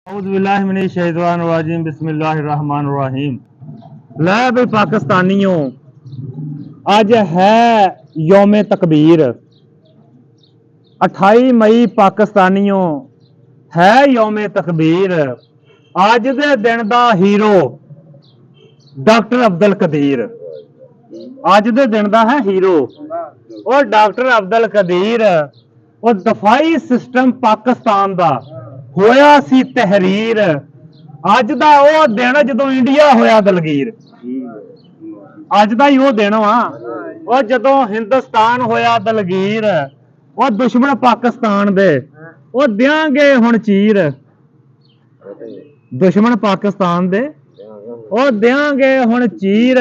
बिस्मिल्लाहिर्रहमानिर्रहीम। लै भाई पाकिस्तानियों, अज है यौम तकबीर। 28 मई पाकिस्तानियों है यौम तकबीर। अज दे दिन दा हीरो डॉक्टर अब्दुल कदीर। अज दे दिन दा है हीरो और डॉक्टर अब्दुल कदीर। और दफाई सिस्टम पाकिस्तान दा होया सी तहरीर। अज दा वो दिन जदों इंडिया होया दलगीर। अज दा ही वो दिन वा और जदों हिंदुस्तान होया दलगीर। और दुश्मन पाकिस्तान दे वो देंगे हुण चीर। दुश्मन पाकिस्तान दे वो देंगे हुण चीर।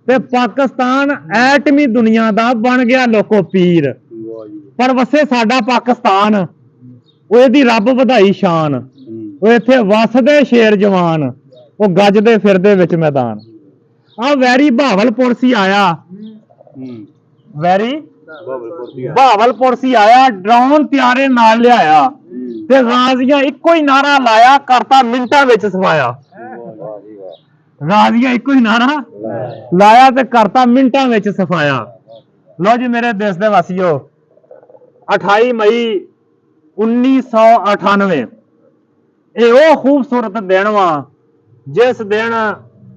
ते पाकिस्तान एटमी दुनिया दा बन गया लोको पीर। पर वसे साडा पाकिस्तान वो इहदी रब वधाई शान। वो इत्थे वसदे शेर जवान वो गजदे फिरदे विच मैदान। आ वैरी बहावलपुर सी आया। वैरी बहावलपुर सी आया। ड्रोन त्यारे नाल लिआया ते गाजियां इक्को ही नारा लाया करता मिंटां विच सफाया। गाजियां इक्को ही नारा लाया ते करता मिंटां विच सफाया। लो जी मेरे देश दे वासियों, 28 मई 1998 ये वो खूबसूरत दिन वा जिस दिन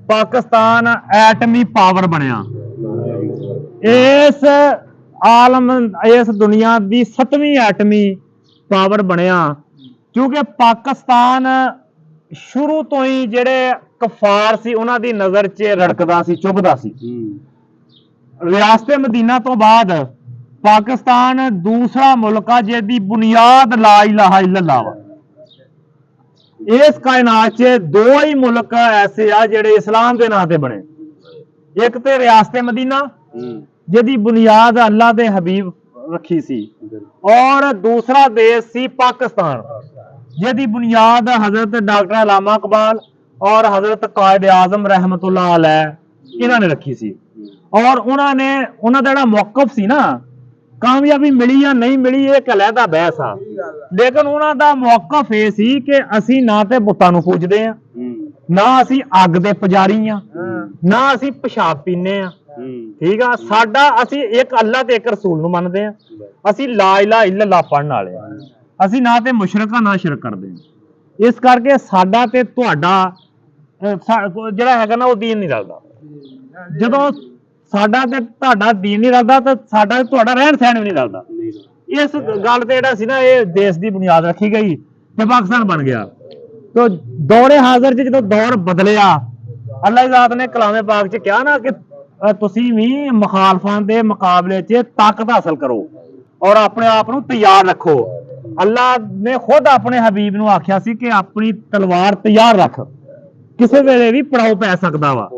पाकिस्तान एटमी पावर बनया। इस आलम इस दुनिया की 7वीं एटमी पावर बनया। क्योंकि पाकिस्तान शुरू तो ही जेड़े कफार सी उन्हां दी नजर च रड़कदा सी, चुभदा सी। रियासत मदीना तो बाद पाकिस्तान दूसरा मुल्क है जिसकी बुनियाद ला इलाहा इल्लल्लाह वा। इस कायनात च दो ही मुल्क ऐसे आ जेड़े इस्लाम के नाम से बने। एक तो रियासत मदीना जिसकी बुनियाद अल्लाह के हबीब रखी सी और दूसरा देश सी पाकिस्तान जिसकी बुनियाद हजरत डॉक्टर अल्लामा इकबाल और हजरत कायद आजम रहमतुल्लाह अलैह इन्हों ने रखी सी। और उन्होंने उन्होंने जो मौकफ सी ना, कामयाबी मिली या नहीं मिली एक अलहदा बहस आ, लेकिन उन्होंने मौकफ ये सी कि असी ना तो बुतां नूं पूजदे आ, ना असी अग दे पुजारी आ, ना असी पेशाब पीने आ। ठीक आ, साडा असी एक अल्लाह ते एक रसूल नूं मनदे आ। असी ला इलाहा इल्लल्लाह पढ़न वाले आ। असी ना ते मुशरक आ ना शिरक करदे आ। इस करके साडा ते तुहाडा जिहड़ा हैगा ना वो दीन नहीं रलदा। जदों साडा ते तुहाडा दीन नहीं रलदा तो साडा ते तुहाडा रहन सहन भी नहीं रलदा। इस गल ते जिहड़ा सी ना ये देश की बुनियाद रखी गई ते पाकिस्तान बन गया। तो दौरे हाजिर च जो दौर बदलिया, अल्लाह ज़ात ने कलामे पाक च कहा ना कि तुसीं भी मुखालफां दे मुकाबले च ताकत हासिल करो और अपने आप नूं तैयार रखो। अल्लाह ने खुद अपने हबीब नूं आख्या सी कि अपनी तलवार तैयार रख, किसी वेले भी पड़ाव पै सकदा वा।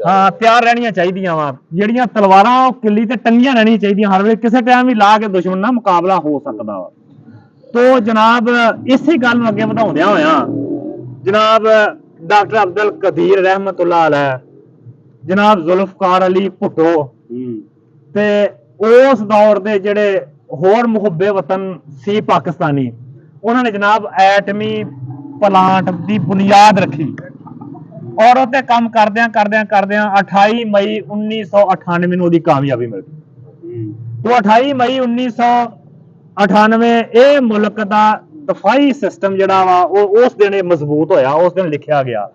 हाँ, तैयार रहनियां चाहिदियां वा। जिहड़ियां तलवारां किल्ली ते टंगियां रहनियां चाहिदियां हर वेले, किसी टाइम भी ला के दुश्मन नाल मुकाबला हो सकदा वा। तो जनाब इसी गल नूं अगे वधाउंदियां होया जनाब डॉक्टर अब्दुल कदीर रहमतुल्लाह अलैह, जनाब जुल्फकार अली भुट्टो ते उस दौर दे जेड़े होर मुहब्बे वतन सी पाकिस्तानी, उन्होंने जनाब एटमी प्लांट की बुनियाद रखी और उत्ते काम करदियां करदियां करदियां 28 मई 1998 नूं ओहदी कामयाबी मिल गई। तो 28 मई 1998 ये मुल्क का दफाई सिस्टम जिहड़ा वा उस दिन मजबूत होया। उस दिन लिखा गया,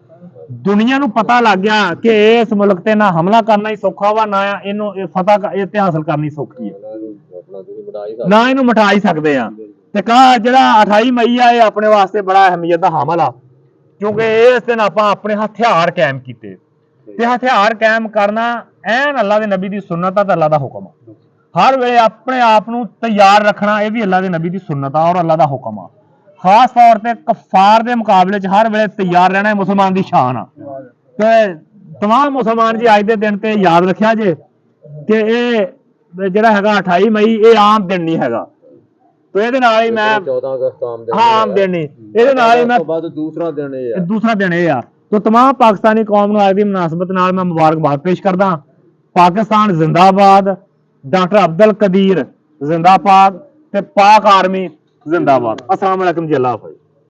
दुनिया नूं पता लग गया कि इस मुल्क ते ना हमला करना ही सौखा वा, ना इनू फतह इत्ते हासिल करनी सौखी है, ना इनू मिटा ही सकते हैं। ते कहा जिहड़ा 28 मई है अपने वास्ते बड़ा अहमियत दा हामल आ, क्योंकि इस दिन आपां अपने हथियार कायम कीते ते हथियार कायम करना ऐन अल्लाह दे नबी दी सुन्नत ते अल्लाह दा हुक्म आ। हर वेले अपने आप नूं तैयार रखना यह भी अल्लाह दे नबी दी सुन्नत आ और अल्लाह दा हुक्म आ। खास तौर पर कफार के मुकाबले च हर वेले तैयार रहना मुसलमान की शान आ। ते तमाम मुसलमान जी अज के दिन ते याद रखिया जे कि ये जिहड़ा हैगा 28 मई ये आम दिन नहीं हैगा। तो ये मैं 14 अगस्त आम दिन नहीं, ये मैं दूसरा दिन ये आ। तो तमाम पाकिस्तानी कौम नूं अज दी मुनासबत नाल मैं मुबारकबाद पेश करदा। पाकिस्तान जिंदाबाद, डॉक्टर अब्दुल कदीर जिंदाबाद ते पाक आर्मी जिंदाबाद। अस्सलाम वालेकुम जी, अल्लाह हाफ़िज़।